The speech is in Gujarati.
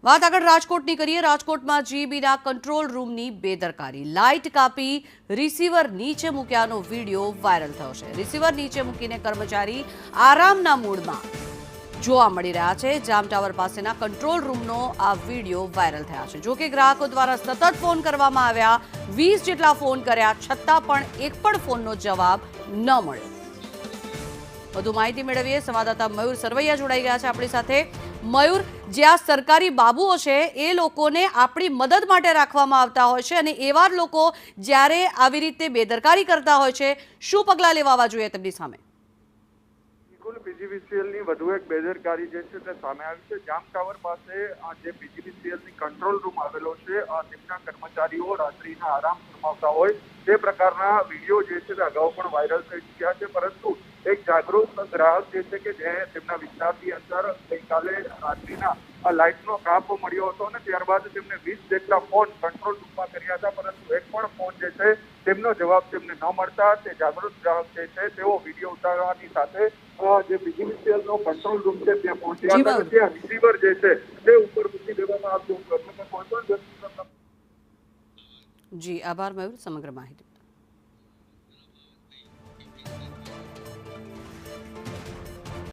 વાત આગળ રાજકોટની કરીએ। રાજકોટમાં જીબીના કંટ્રોલ રૂમની બેદરકારી, લાઇટ કાપી રિસીવર નીચે મૂક્યાનો વિડીયો વાયરલ થયો છે। રિસીવર નીચે મૂકીને કર્મચારી આરામના મૂડમાં જોવા મળી રહ્યા છે। જામ ટાવર પાસેના કંટ્રોલ રૂમનો આ વિડીયો વાયરલ થયા છે। જો કે ગ્રાહકો દ્વારા સતત ફોન કરવામાં આવ્યા, 20 જેટલા ફોન કર્યા છતાં પણ એક પણ ફોનનો જવાબ ન મળ્યો। વધુ માહિતી મેળવીએ, સંવાદદાતા મયુર સરવૈયા જોડાઈ ગયા છે આપણી સાથે। મયુર, જે આ સરકારી બાબુઓ છે એ લોકોને આપણી મદદ માટે રાખવામાં આવતા હોય છે અને એવા લોકો જ્યારે આવી રીતે બેદરકારી કરતા હોય છે, શું પગલાં લેવા જોઈએ તેમની સામે? બિલકુલ, પીજીવીસીએલની વધુ એક બેદરકારી જે છે તે સામે આવી છે। જામ ટાવર પાસે જે પીજીવીસીએલની કંટ્રોલ રૂમ આવેલો છે, તેમના કર્મચારીઓ રાત્રિના આરામ ફરમાવતા હોય તે પ્રકારના વિડીયો જે છે તે અગાઉ પણ વાયરલ થઈ ચૂક્યા છે। પરંતુ એક જાગૃત ગ્રાહક જે છે કે જે તેમના વિસ્તારની અંદર ગઈકાલે રાત્રિના લાઇટનો કાપ મળ્યો હતો અને ત્યારબાદ તેમને 20 જેટલા ફોન કંટ્રોલ રૂમમાં કર્યા હતા, પરંતુ એક પણ ફોન જે છે તેમનો જવાબ તેમને ન મળતા તે જાગૃત ગ્રાહક જે છે તેઓ વિડીયો ઉતારવાની સાથે જે પીજીવીસીએલનો કંટ્રોલ રૂમ છે ત્યાં પહોંચ્યા હતા અને ત્યાં રિસીવર જે છે તે ઉપર મૂકી દેવામાં આવ્યું હતું। જી આભાર મયુર, સમગ્ર માહિતી